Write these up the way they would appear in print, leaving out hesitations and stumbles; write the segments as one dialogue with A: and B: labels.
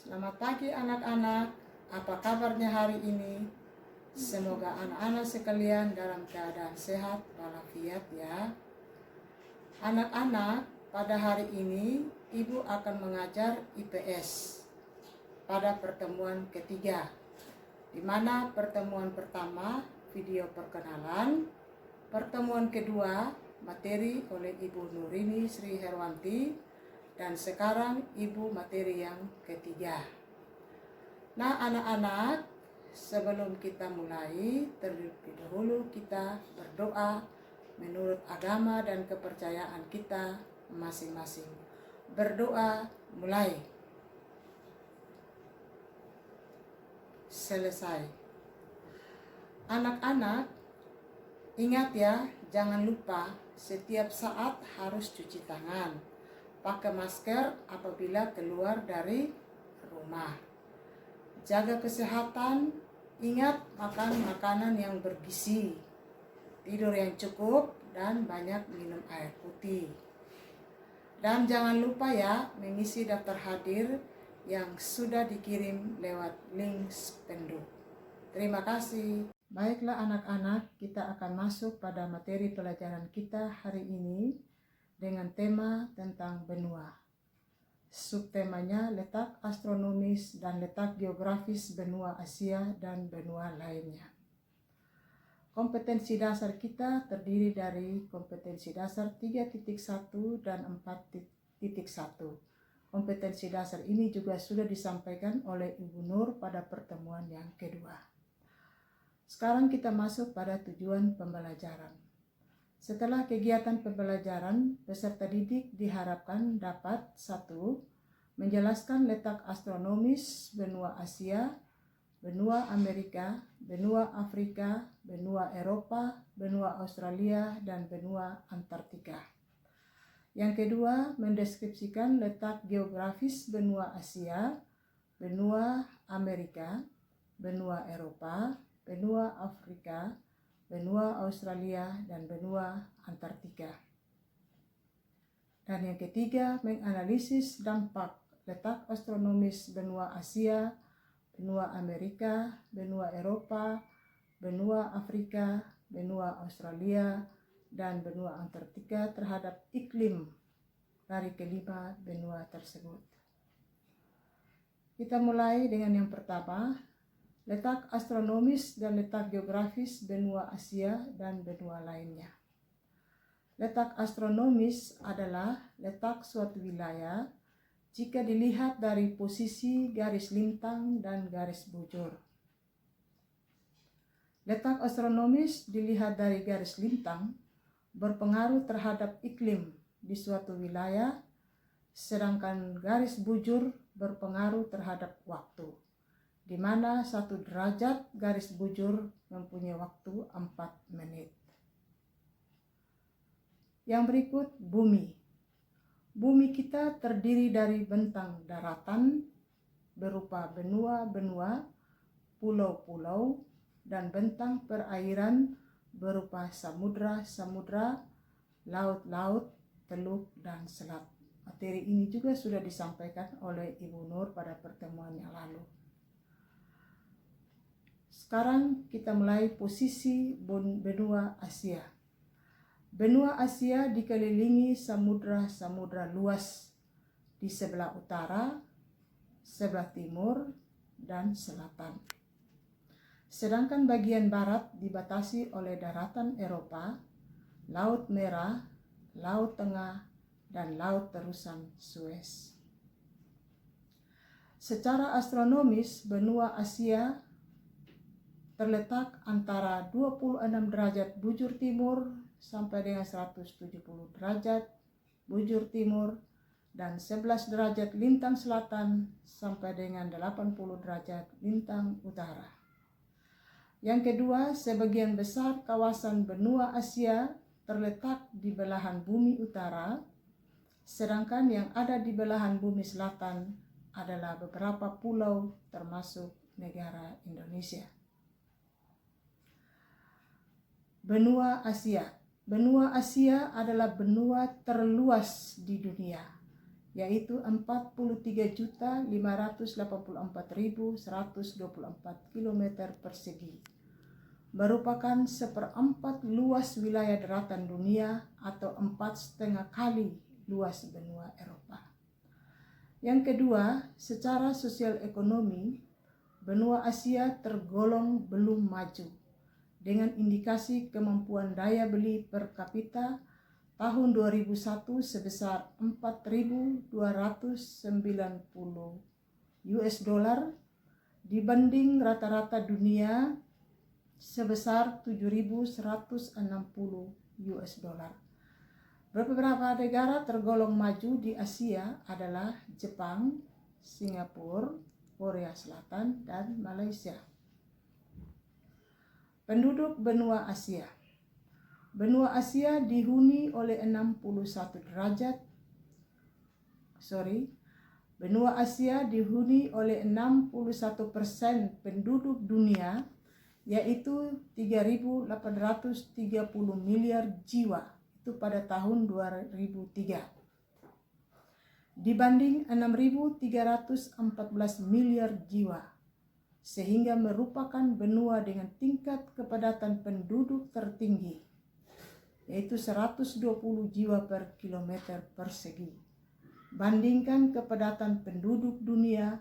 A: Selamat pagi anak-anak, apa kabarnya hari ini? Semoga anak-anak sekalian dalam keadaan sehat walafiat ya. Anak-anak, pada hari ini Ibu akan mengajar IPS pada pertemuan ketiga, di mana pertemuan pertama video perkenalan, pertemuan kedua materi oleh Ibu Nurini Sri Herwanti, dan sekarang Ibu materi yang ketiga. Nah anak-anak, sebelum kita mulai, terlebih dahulu kita berdoa menurut agama dan kepercayaan kita masing-masing. Berdoa mulai. Selesai. Anak-anak, ingat ya, jangan lupa setiap saat harus cuci tangan. Pakai masker apabila keluar dari rumah. Jaga kesehatan, ingat makan makanan yang bergizi, tidur yang cukup, dan banyak minum air putih. Dan jangan lupa ya mengisi daftar hadir yang sudah dikirim lewat link Spenduk. Terima kasih. Baiklah anak-anak, kita akan masuk pada materi pelajaran kita hari ini dengan tema tentang benua. Subtemanya letak astronomis dan letak geografis benua Asia dan benua lainnya. Kompetensi dasar kita terdiri dari kompetensi dasar 3.1 dan 4.1. Kompetensi dasar ini juga sudah disampaikan oleh Ibu Nur pada pertemuan yang kedua. Sekarang kita masuk pada tujuan pembelajaran. Setelah kegiatan pembelajaran, peserta didik diharapkan dapat 1. Menjelaskan letak astronomis benua Asia, benua Amerika, benua Afrika, benua Eropa, benua Australia, dan benua Antartika. Yang kedua, mendeskripsikan letak geografis benua Asia, benua Amerika, benua Eropa, benua Afrika, benua Australia, dan benua Antartika. Dan yang ketiga, menganalisis dampak letak astronomis benua Asia, benua Amerika, benua Eropa, benua Afrika, benua Australia, dan benua Antartika terhadap iklim dari kelima benua tersebut. Kita mulai dengan yang pertama, letak astronomis dan letak geografis benua Asia dan benua lainnya. Letak astronomis adalah letak suatu wilayah jika dilihat dari posisi garis lintang dan garis bujur. Letak astronomis dilihat dari garis lintang berpengaruh terhadap iklim di suatu wilayah, sedangkan garis bujur berpengaruh terhadap waktu, di mana 1 derajat garis bujur mempunyai waktu 4 menit. Yang berikut, bumi. Bumi kita terdiri dari bentang daratan berupa benua-benua, pulau-pulau, dan bentang perairan berupa samudra-samudra, laut-laut, teluk, dan selat. Materi ini juga sudah disampaikan oleh Ibu Nur pada pertemuan yang lalu. Sekarang kita mulai posisi benua Asia. Benua Asia dikelilingi samudra-samudra luas di sebelah utara, sebelah timur, dan selatan. Sedangkan bagian barat dibatasi oleh daratan Eropa, Laut Merah, Laut Tengah, dan Laut Terusan Suez. Secara astronomis, benua Asia terletak antara 26 derajat bujur timur sampai dengan 170 derajat bujur timur dan 11 derajat lintang selatan sampai dengan 80 derajat lintang utara. Yang kedua, sebagian besar kawasan benua Asia terletak di belahan bumi utara, sedangkan yang ada di belahan bumi selatan adalah beberapa pulau termasuk negara Indonesia. Benua Asia. Benua Asia adalah benua terluas di dunia yaitu 43.584.124 km persegi, merupakan 1/4 luas wilayah daratan dunia atau 4,5 kali luas benua Eropa. Yang kedua, secara sosial ekonomi, benua Asia tergolong belum maju dengan indikasi kemampuan daya beli per kapita tahun 2001 sebesar 4.290 US dollar dibanding rata-rata dunia sebesar 7.160 US dollar. Beberapa negara tergolong maju di Asia adalah Jepang, Singapura, Korea Selatan, dan Malaysia. Penduduk benua Asia. Benua Asia dihuni oleh 61% penduduk dunia, yaitu 3.830 miliar jiwa itu pada tahun 2003 dibanding 6.314 miliar jiwa, sehingga merupakan benua dengan tingkat kepadatan penduduk tertinggi, yaitu 120 jiwa per kilometer persegi. Bandingkan kepadatan penduduk dunia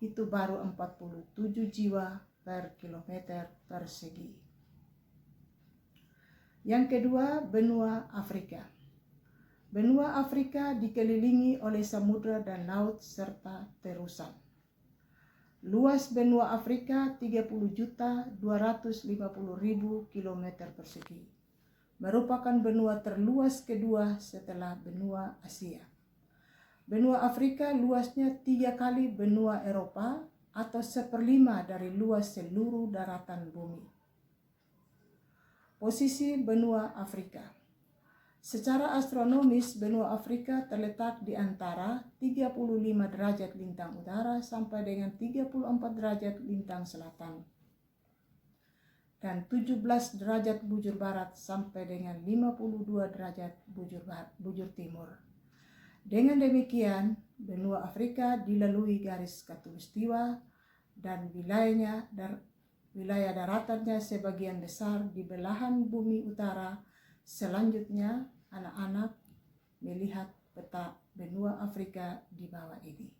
A: itu baru 47 jiwa per kilometer persegi. Yang kedua, benua Afrika. Benua Afrika dikelilingi oleh samudra dan laut serta terusan. Luas benua Afrika 30.250.000 km persegi. Merupakan benua terluas kedua setelah benua Asia. Benua Afrika luasnya 3 kali benua Eropa atau 1/5 dari luas seluruh daratan bumi. Posisi benua Afrika. Secara astronomis, benua Afrika terletak di antara 35 derajat lintang utara sampai dengan 34 derajat lintang selatan dan 17 derajat bujur barat sampai dengan 52 derajat bujur timur. Dengan demikian, benua Afrika dilalui garis khatulistiwa dan wilayah daratannya sebagian besar di belahan bumi utara. Selanjutnya, anak-anak melihat peta benua Afrika di bawah ini.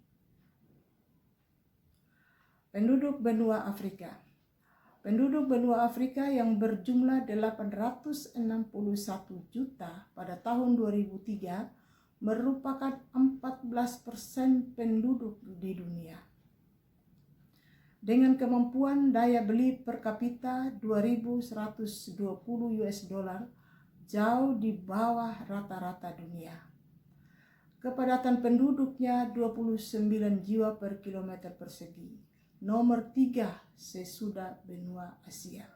A: Penduduk benua Afrika. Penduduk benua Afrika yang berjumlah 861 juta pada tahun 2003 merupakan 14% penduduk di dunia. Dengan kemampuan daya beli per kapita 2.120 US dollar, jauh di bawah rata-rata dunia. Kepadatan penduduknya 29 jiwa per kilometer persegi, nomor 3 sesudah benua Asia,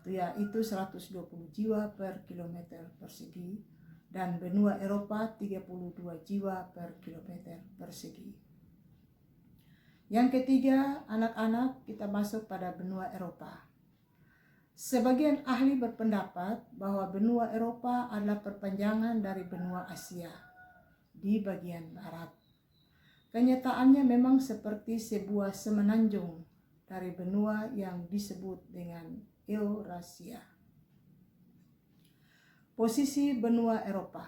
A: yaitu 120 jiwa per kilometer persegi, dan benua Eropa 32 jiwa per kilometer persegi. Yang ketiga, anak-anak, kita masuk pada benua Eropa. Sebagian ahli berpendapat bahwa benua Eropa adalah perpanjangan dari benua Asia di bagian barat. Kenyataannya memang seperti sebuah semenanjung dari benua yang disebut dengan Eurasia. Posisi benua Eropa.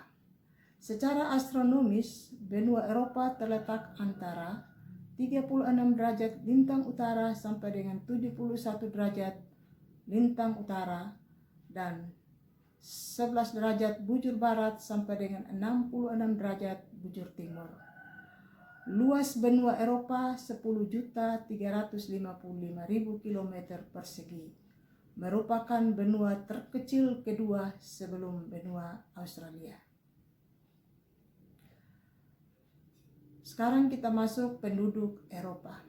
A: Secara astronomis, benua Eropa terletak antara 36 derajat lintang utara sampai dengan 71 derajat lintang utara dan 11 derajat bujur barat sampai dengan 66 derajat bujur timur. Luas benua Eropa 10.355.000 km persegi. Merupakan benua terkecil kedua sebelum benua Australia. Sekarang kita masuk penduduk Eropa.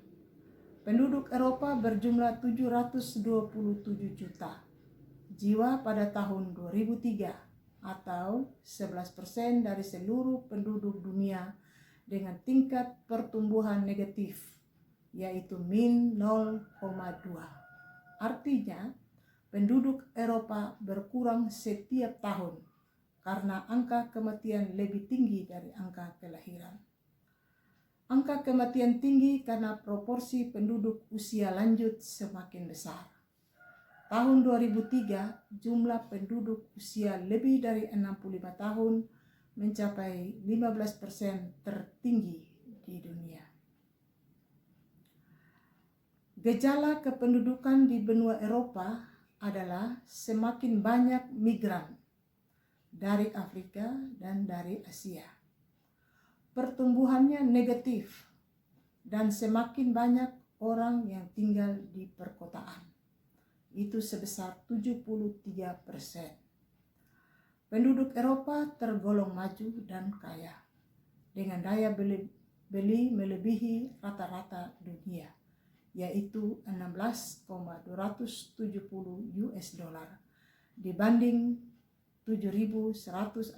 A: Penduduk Eropa berjumlah 727 juta jiwa pada tahun 2003 atau 11% dari seluruh penduduk dunia dengan tingkat pertumbuhan negatif, yaitu min 0,2. Artinya, penduduk Eropa berkurang setiap tahun karena angka kematian lebih tinggi dari angka kelahiran. Angka kematian tinggi karena proporsi penduduk usia lanjut semakin besar. Tahun 2003, jumlah penduduk usia lebih dari 65 tahun mencapai 15% tertinggi di dunia. Gejala kependudukan di benua Eropa adalah semakin banyak migran dari Afrika dan dari Asia. Pertumbuhannya negatif dan semakin banyak orang yang tinggal di perkotaan. Itu sebesar 73%. Penduduk Eropa tergolong maju dan kaya dengan daya beli melebihi rata-rata dunia, yaitu 16,270 US dollar dibanding 7.160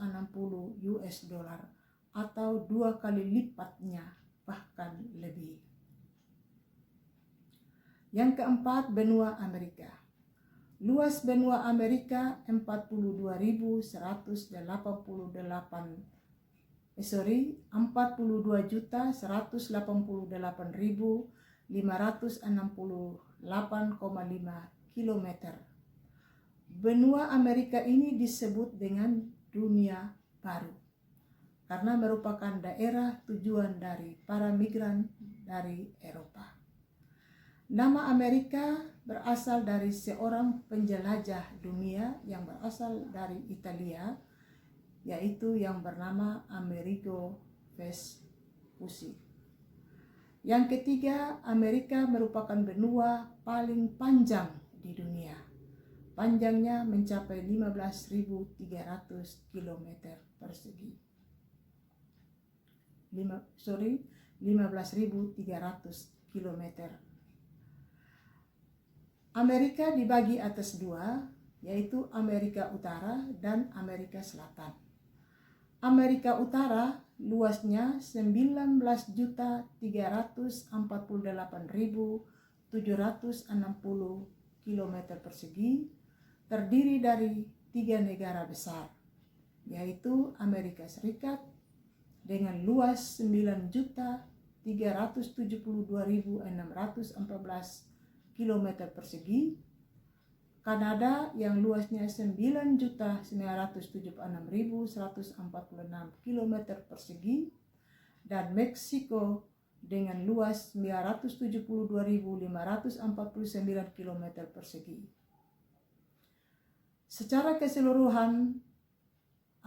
A: US dollar atau 2 kali lipatnya bahkan lebih. Yang keempat, benua Amerika. Luas benua Amerika 42.188.568,5 km. Benua Amerika ini disebut dengan dunia baru karena merupakan daerah tujuan dari para migran dari Eropa. Nama Amerika berasal dari seorang penjelajah dunia yang berasal dari Italia, yaitu yang bernama Amerigo Vespucci. Yang ketiga, Amerika merupakan benua paling panjang di dunia. Panjangnya mencapai 15.300 km persegi. 15.300 km. Amerika dibagi atas dua, yaitu Amerika Utara dan Amerika Selatan. Amerika Utara luasnya 19.348.760 km persegi, terdiri dari 3 negara besar, yaitu Amerika Serikat dengan luas 9.372.614 km persegi, Kanada yang luasnya 9.976.146 km persegi, dan Meksiko dengan luas 972.549 km persegi. Secara keseluruhan,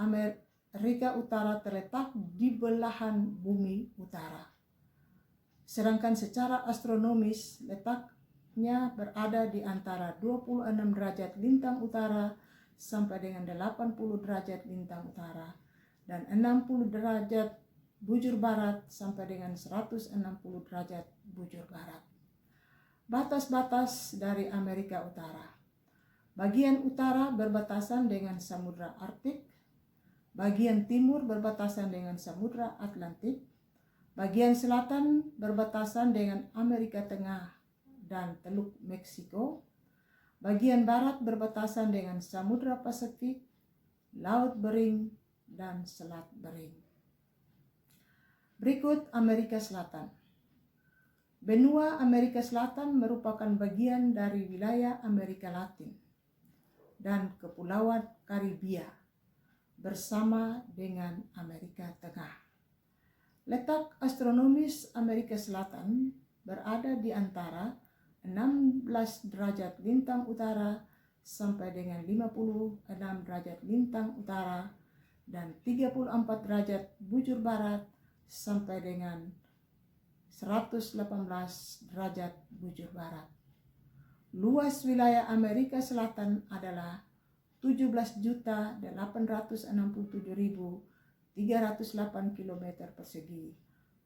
A: Amerika Utara terletak di belahan bumi utara, sedangkan secara astronomis letaknya berada di antara 26 derajat lintang utara sampai dengan 80 derajat lintang utara dan 60 derajat bujur barat sampai dengan 160 derajat bujur barat. Batas-batas dari Amerika Utara. Bagian utara berbatasan dengan Samudra Arktik, bagian timur berbatasan dengan Samudra Atlantik, bagian selatan berbatasan dengan Amerika Tengah dan Teluk Meksiko, bagian barat berbatasan dengan Samudra Pasifik, Laut Bering, dan Selat Bering. Berikut Amerika Selatan. Benua Amerika Selatan merupakan bagian dari wilayah Amerika Latin dan Kepulauan Karibia bersama dengan Amerika Tengah. Letak astronomis Amerika Selatan berada di antara 16 derajat lintang utara sampai dengan 56 derajat lintang utara dan 34 derajat bujur barat sampai dengan 118 derajat bujur barat. Luas wilayah Amerika Selatan adalah 17.867.308 km persegi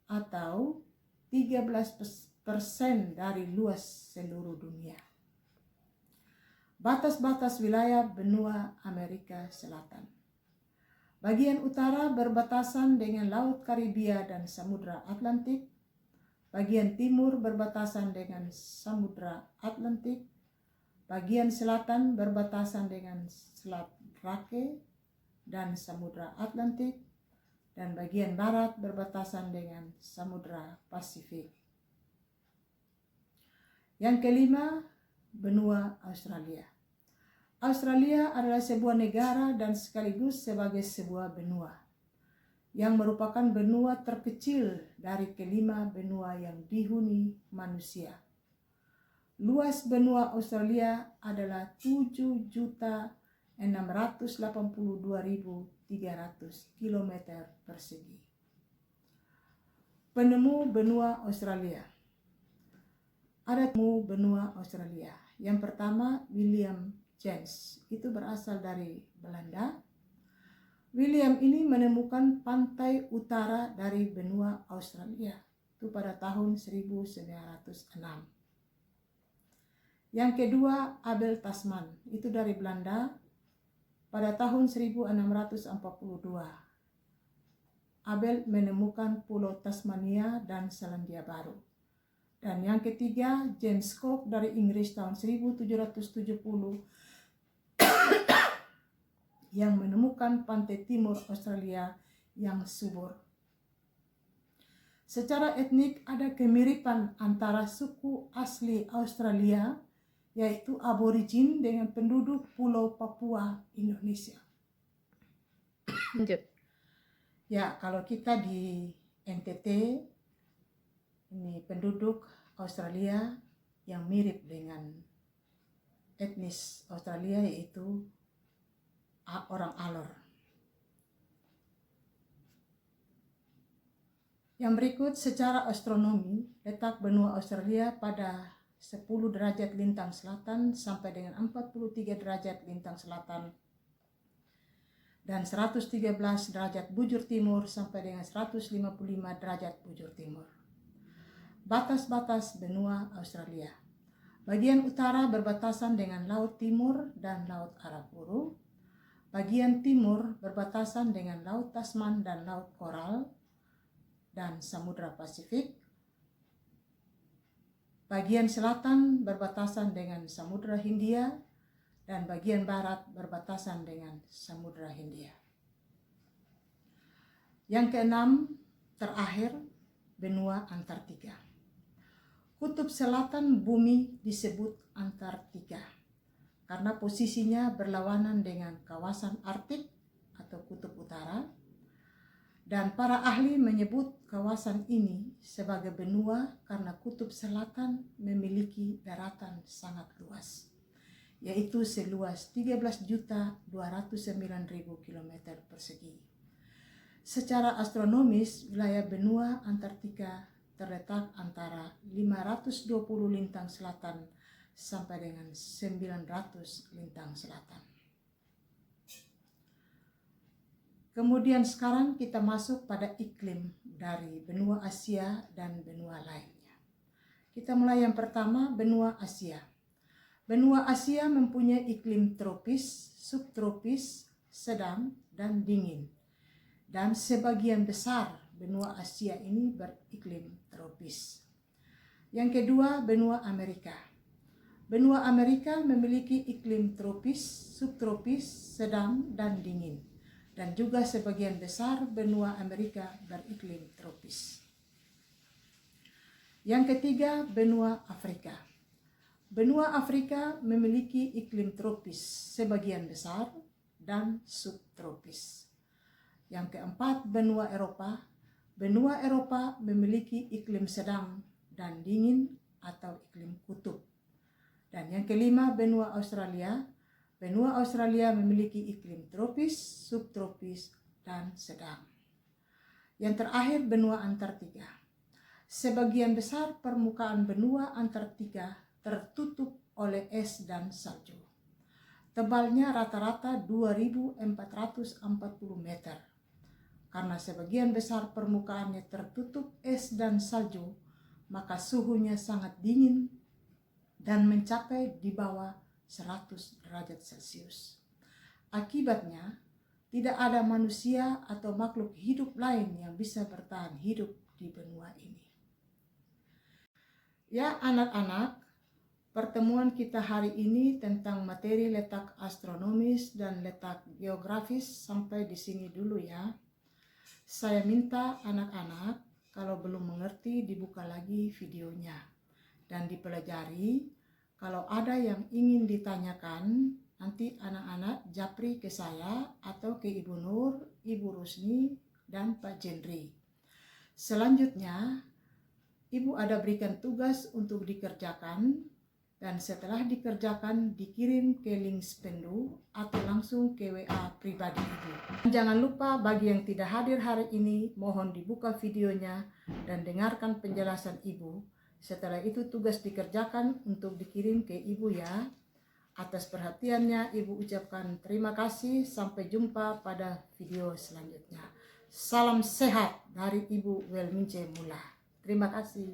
A: atau 13% dari luas seluruh dunia. Batas-batas wilayah benua Amerika Selatan. Bagian utara berbatasan dengan Laut Karibia dan Samudra Atlantik. Bagian timur berbatasan dengan Samudra Atlantik. Bagian selatan berbatasan dengan Selat Drake dan Samudra Atlantik. dan bagian barat berbatasan dengan Samudra Pasifik. Yang kelima, benua Australia. Australia adalah sebuah negara dan sekaligus sebagai sebuah benua, yang merupakan benua terkecil dari kelima benua yang dihuni manusia. Luas benua Australia adalah 7.682.300 km persegi. Penemu benua Australia. Ada penemu benua Australia. Yang pertama, William James. Itu berasal dari Belanda. William ini menemukan pantai utara dari benua Australia. Itu pada tahun 1906. Yang kedua, Abel Tasman, itu dari Belanda pada tahun 1642. Abel menemukan Pulau Tasmania dan Selandia Baru. Dan yang ketiga, James Cook dari Inggris tahun 1770 yang menemukan pantai timur Australia yang subur. Secara etnik ada kemiripan antara suku asli Australia yaitu aborigin dengan penduduk Pulau Papua, Indonesia.
B: Lanjut.
A: Ya, kalau kita di NTT, ini penduduk Australia yang mirip dengan etnis Australia yaitu orang Alor. Yang berikut secara astronomi, letak benua Australia pada 10 derajat lintang selatan sampai dengan 43 derajat lintang selatan dan 113 derajat bujur timur sampai dengan 155 derajat bujur timur. Batas-batas benua Australia. Bagian utara berbatasan dengan Laut Timur dan Laut Arafuru. Bagian timur berbatasan dengan Laut Tasman dan Laut Koral dan Samudra Pasifik. Bagian selatan berbatasan dengan Samudra Hindia dan bagian barat berbatasan dengan Samudra Hindia. Yang keenam, terakhir, benua Antartika. Kutub selatan bumi disebut Antartika karena posisinya berlawanan dengan kawasan Arktik atau kutub utara. Dan para ahli menyebut kawasan ini sebagai benua karena kutub selatan memiliki daratan sangat luas, yaitu seluas 13.209.000 km persegi. Secara astronomis, wilayah benua Antartika terletak antara 520 lintang selatan sampai dengan 900 lintang selatan. Kemudian sekarang kita masuk pada iklim dari benua Asia dan benua lainnya. Kita mulai yang pertama, benua Asia. Benua Asia mempunyai iklim tropis, subtropis, sedang, dan dingin. Dan sebagian besar benua Asia ini beriklim tropis. Yang kedua, benua Amerika. Benua Amerika memiliki iklim tropis, subtropis, sedang, dan dingin. Dan juga sebagian besar benua Amerika beriklim tropis. Yang ketiga, benua Afrika. Benua Afrika memiliki iklim tropis sebagian besar dan subtropis. Yang keempat, benua Eropa. Benua Eropa memiliki iklim sedang dan dingin atau iklim kutub. Dan yang kelima, benua Australia. Benua Australia memiliki iklim tropis, subtropis, dan sedang. Yang terakhir, benua Antartika. Sebagian besar permukaan benua Antartika tertutup oleh es dan salju. Tebalnya rata-rata 2.440 meter. Karena sebagian besar permukaannya tertutup es dan salju, maka suhunya sangat dingin dan mencapai di bawah 100 derajat Celcius. Akibatnya, tidak ada manusia atau makhluk hidup lain yang bisa bertahan hidup di benua ini. Ya anak-anak, pertemuan kita hari ini tentang materi letak astronomis dan letak geografis sampai di sini dulu ya. Saya minta anak-anak kalau belum mengerti dibuka lagi videonya dan dipelajari. Kalau ada yang ingin ditanyakan, nanti anak-anak japri ke saya atau ke Ibu Nur, Ibu Rusni, dan Pak Jendri. Selanjutnya, Ibu ada berikan tugas untuk dikerjakan, dan setelah dikerjakan dikirim ke link Spendu atau langsung ke WA pribadi Ibu. Jangan lupa bagi yang tidak hadir hari ini, mohon dibuka videonya dan dengarkan penjelasan Ibu. Setelah itu tugas dikerjakan untuk dikirim ke Ibu ya. Atas perhatiannya Ibu ucapkan terima kasih. Sampai jumpa pada video selanjutnya. Salam sehat dari Ibu Welmince Mula. Terima kasih.